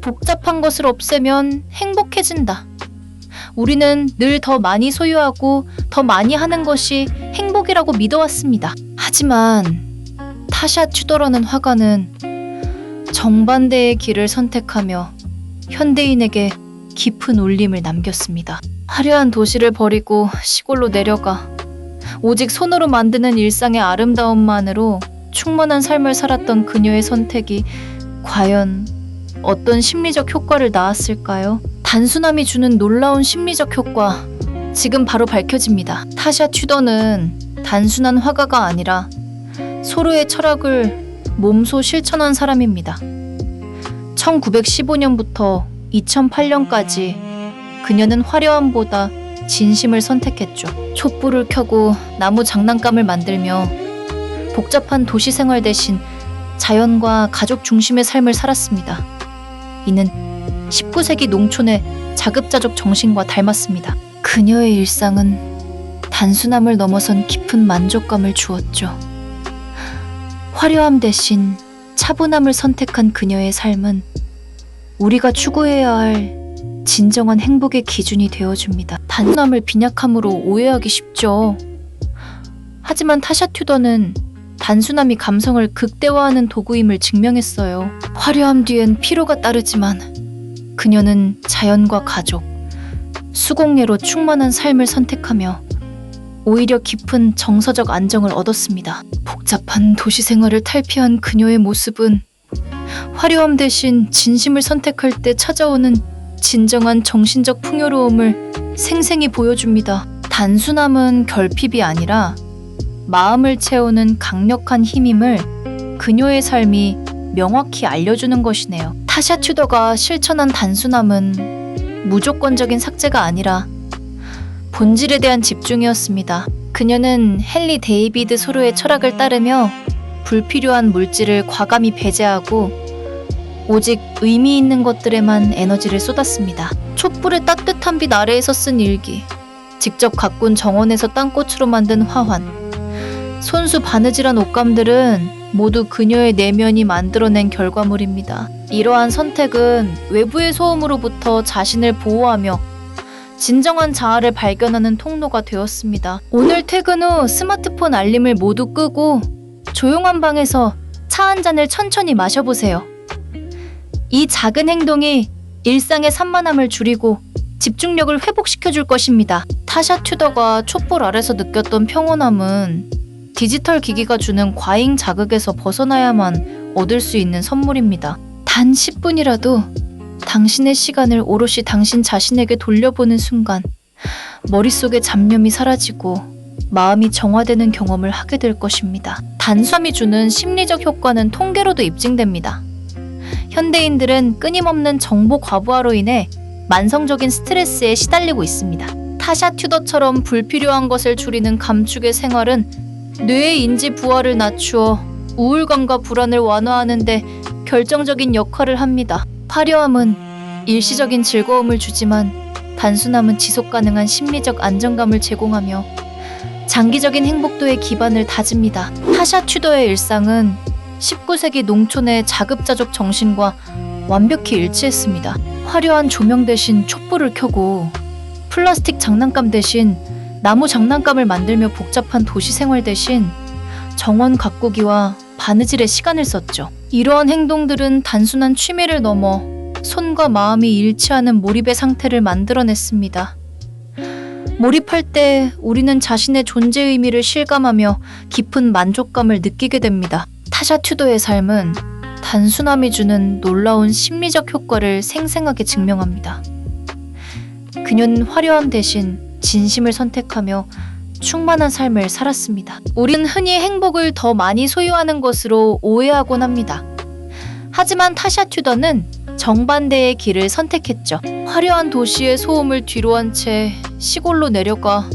복잡한 것을 없애면 행복해진다. 우리는 늘 더 많이 소유하고 더 많이 하는 것이 행복이라고 믿어왔습니다. 하지만 타샤 튜더라는 화가는 정반대의 길을 선택하며 현대인에게 깊은 울림을 남겼습니다. 화려한 도시를 버리고 시골로 내려가 오직 손으로 만드는 일상의 아름다움만으로 충만한 삶을 살았던 그녀의 선택이 과연 어떤 심리적 효과를 낳았을까요? 단순함이 주는 놀라운 심리적 효과, 지금 바로 밝혀집니다. 타샤 튜더는 단순한 화가가 아니라 서로의 철학을 몸소 실천한 사람입니다. 1915년부터 2008년까지 그녀는 화려함보다 진심을 선택했죠. 촛불을 켜고 나무 장난감을 만들며 복잡한 도시 생활 대신 자연과 가족 중심의 삶을 살았습니다. 이는 19세기 농촌의 자급자족 정신과 닮았습니다. 그녀의 일상은 단순함을 넘어선 깊은 만족감을 주었죠. 화려함 대신 차분함을 선택한 그녀의 삶은 우리가 추구해야 할 진정한 행복의 기준이 되어줍니다. 단순함을 빈약함으로 오해하기 쉽죠. 하지만 타샤 튜더는 단순함이 감성을 극대화하는 도구임을 증명했어요. 화려함 뒤엔 피로가 따르지만 그녀는 자연과 가족, 수공예로 충만한 삶을 선택하며 오히려 깊은 정서적 안정을 얻었습니다. 복잡한 도시 생활을 탈피한 그녀의 모습은 화려함 대신 진심을 선택할 때 찾아오는 진정한 정신적 풍요로움을 생생히 보여줍니다. 단순함은 결핍이 아니라 마음을 채우는 강력한 힘임을 그녀의 삶이 명확히 알려주는 것이네요. 타샤 튜더가 실천한 단순함은 무조건적인 삭제가 아니라 본질에 대한 집중이었습니다. 그녀는 헨리 데이비드 소로의 철학을 따르며 불필요한 물질을 과감히 배제하고 오직 의미 있는 것들에만 에너지를 쏟았습니다. 촛불의 따뜻한 빛 아래에서 쓴 일기, 직접 가꾼 정원에서 땅꽃으로 만든 화환, 손수 바느질한 옷감들은 모두 그녀의 내면이 만들어낸 결과물입니다. 이러한 선택은 외부의 소음으로부터 자신을 보호하며 진정한 자아를 발견하는 통로가 되었습니다. 오늘 퇴근 후 스마트폰 알림을 모두 끄고 조용한 방에서 차 한 잔을 천천히 마셔보세요. 이 작은 행동이 일상의 산만함을 줄이고 집중력을 회복시켜줄 것입니다. 타샤 튜더가 촛불 아래서 느꼈던 평온함은 디지털 기기가 주는 과잉 자극에서 벗어나야만 얻을 수 있는 선물입니다. 단 10분이라도 당신의 시간을 오롯이 당신 자신에게 돌려보는 순간 머릿속의 잡념이 사라지고 마음이 정화되는 경험을 하게 될 것입니다. 단순함이 주는 심리적 효과는 통계로도 입증됩니다. 현대인들은 끊임없는 정보 과부하로 인해 만성적인 스트레스에 시달리고 있습니다. 타샤 튜더처럼 불필요한 것을 줄이는 감축의 생활은 뇌의 인지 부하를 낮추어 우울감과 불안을 완화하는 데 결정적인 역할을 합니다. 화려함은 일시적인 즐거움을 주지만 단순함은 지속 가능한 심리적 안정감을 제공하며 장기적인 행복도의 기반을 다집니다. 타샤 튜더의 일상은 19세기 농촌의 자급자족 정신과 완벽히 일치했습니다. 화려한 조명 대신 촛불을 켜고 플라스틱 장난감 대신 나무 장난감을 만들며 복잡한 도시 생활 대신 정원 가꾸기와 바느질에 시간을 썼죠. 이러한 행동들은 단순한 취미를 넘어 손과 마음이 일치하는 몰입의 상태를 만들어냈습니다. 몰입할 때 우리는 자신의 존재 의미를 실감하며 깊은 만족감을 느끼게 됩니다. 타샤 튜더의 삶은 단순함이 주는 놀라운 심리적 효과를 생생하게 증명합니다. 그녀는 화려함 대신 진심을 선택하며 충만한 삶을 살았습니다. 우리는 흔히 행복을 더 많이 소유하는 것으로 오해하곤 합니다. 하지만 타샤 튜더는 정반대의 길을 선택했죠. 화려한 도시의 소음을 뒤로한 채 시골로 내려가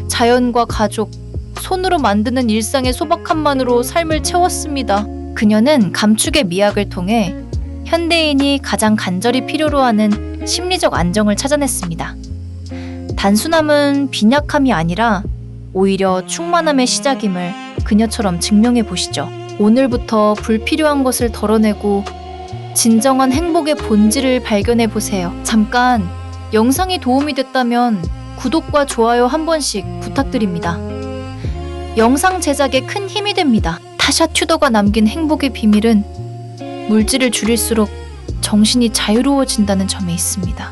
자연과 가족, 손으로 만드는 일상의 소박함만으로 삶을 채웠습니다. 그녀는 감축의 미학을 통해 현대인이 가장 간절히 필요로 하는 심리적 안정을 찾아냈습니다. 단순함은 빈약함이 아니라 오히려 충만함의 시작임을 그녀처럼 증명해 보시죠. 오늘부터 불필요한 것을 덜어내고 진정한 행복의 본질을 발견해 보세요. 잠깐 영상이 도움이 됐다면 구독과 좋아요 한 번씩 부탁드립니다. 영상 제작에 큰 힘이 됩니다. 타샤 튜더가 남긴 행복의 비밀은 물질을 줄일수록 정신이 자유로워진다는 점에 있습니다.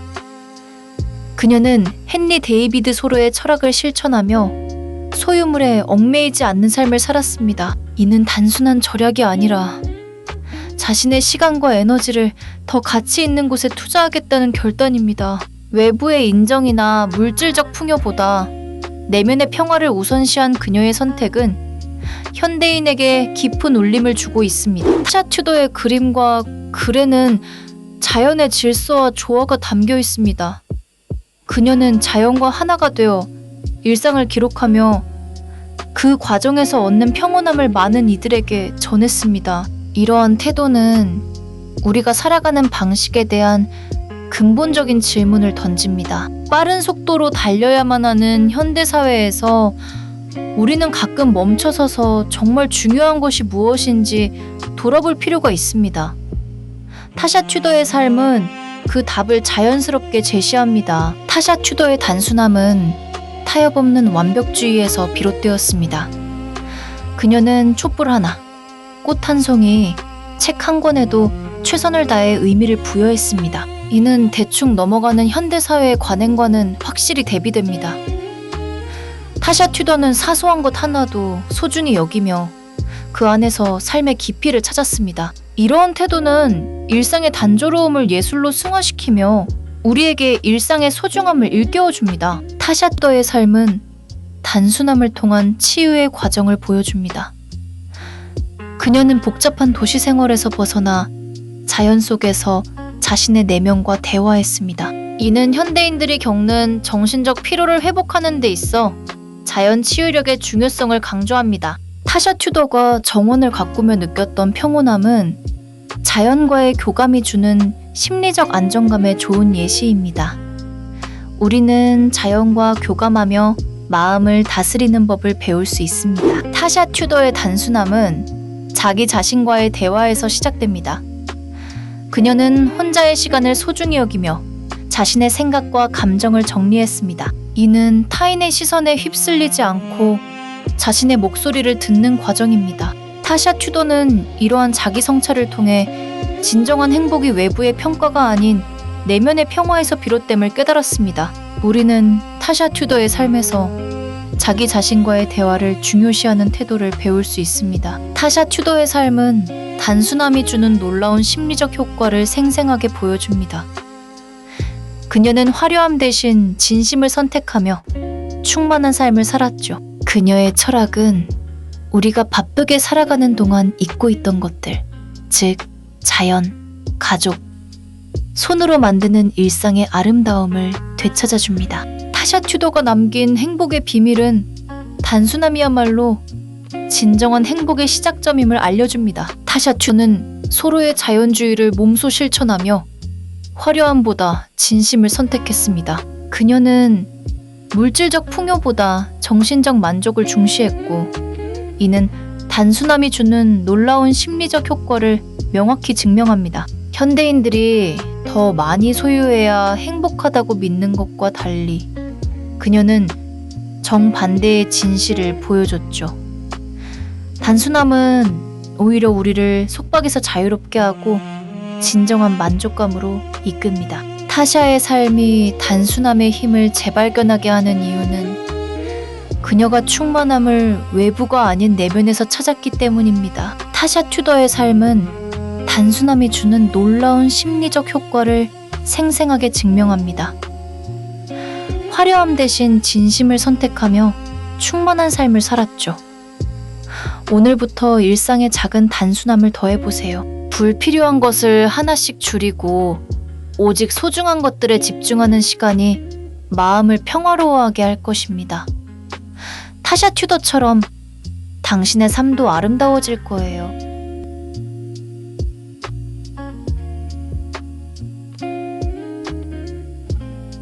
그녀는 헨리 데이비드 소로의 철학을 실천하며 소유물에 얽매이지 않는 삶을 살았습니다. 이는 단순한 절약이 아니라 자신의 시간과 에너지를 더 가치 있는 곳에 투자하겠다는 결단입니다. 외부의 인정이나 물질적 풍요보다 내면의 평화를 우선시한 그녀의 선택은 현대인에게 깊은 울림을 주고 있습니다. 타샤 튜더의 그림과 글에는 자연의 질서와 조화가 담겨 있습니다. 그녀는 자연과 하나가 되어 일상을 기록하며 그 과정에서 얻는 평온함을 많은 이들에게 전했습니다. 이러한 태도는 우리가 살아가는 방식에 대한 근본적인 질문을 던집니다. 빠른 속도로 달려야만 하는 현대사회에서 우리는 가끔 멈춰서서 정말 중요한 것이 무엇인지 돌아볼 필요가 있습니다. 타샤 튜더의 삶은 그 답을 자연스럽게 제시합니다. 타샤 튜더의 단순함은 타협 없는 완벽주의에서 비롯되었습니다. 그녀는 촛불 하나, 꽃 한 송이, 책 한 권에도 최선을 다해 의미를 부여했습니다. 이는 대충 넘어가는 현대사회의 관행과는 확실히 대비됩니다. 타샤 튜더는 사소한 것 하나도 소중히 여기며 그 안에서 삶의 깊이를 찾았습니다. 이러한 태도는 일상의 단조로움을 예술로 승화시키며 우리에게 일상의 소중함을 일깨워줍니다. 타샤 튜더의 삶은 단순함을 통한 치유의 과정을 보여줍니다. 그녀는 복잡한 도시 생활에서 벗어나 자연 속에서 자신의 내면과 대화했습니다. 이는 현대인들이 겪는 정신적 피로를 회복하는 데 있어 자연 치유력의 중요성을 강조합니다. 타샤 튜더가 정원을 가꾸며 느꼈던 평온함은 자연과의 교감이 주는 심리적 안정감의 좋은 예시입니다. 우리는 자연과 교감하며 마음을 다스리는 법을 배울 수 있습니다. 타샤 튜더의 단순함은 자기 자신과의 대화에서 시작됩니다. 그녀는 혼자의 시간을 소중히 여기며 자신의 생각과 감정을 정리했습니다. 이는 타인의 시선에 휩쓸리지 않고 자신의 목소리를 듣는 과정입니다. 타샤 튜더는 이러한 자기 성찰을 통해 진정한 행복이 외부의 평가가 아닌 내면의 평화에서 비롯됨을 깨달았습니다. 우리는 타샤 튜더의 삶에서 자기 자신과의 대화를 중요시하는 태도를 배울 수 있습니다. 타샤 튜더의 삶은 단순함이 주는 놀라운 심리적 효과를 생생하게 보여줍니다. 그녀는 화려함 대신 진심을 선택하며 충만한 삶을 살았죠. 그녀의 철학은 우리가 바쁘게 살아가는 동안 잊고 있던 것들, 즉 자연, 가족, 손으로 만드는 일상의 아름다움을 되찾아줍니다. 타샤 튜더가 남긴 행복의 비밀은 단순함이야말로 진정한 행복의 시작점임을 알려줍니다. 타샤 튜는 소로의 자연주의를 몸소 실천하며 화려함보다 진심을 선택했습니다. 그녀는 물질적 풍요보다 정신적 만족을 중시했고, 이는 단순함이 주는 놀라운 심리적 효과를 명확히 증명합니다. 현대인들이 더 많이 소유해야 행복하다고 믿는 것과 달리 그녀는 정반대의 진실을 보여줬죠. 단순함은 오히려 우리를 속박에서 자유롭게 하고 진정한 만족감으로 이끕니다. 타샤의 삶이 단순함의 힘을 재발견하게 하는 이유는 그녀가 충만함을 외부가 아닌 내면에서 찾았기 때문입니다. 타샤 튜더의 삶은 단순함이 주는 놀라운 심리적 효과를 생생하게 증명합니다. 화려함 대신 진심을 선택하며 충만한 삶을 살았죠. 오늘부터 일상의 작은 단순함을 더해보세요. 불필요한 것을 하나씩 줄이고 오직 소중한 것들에 집중하는 시간이 마음을 평화로워하게 할 것입니다. 타샤 튜더처럼 당신의 삶도 아름다워질 거예요.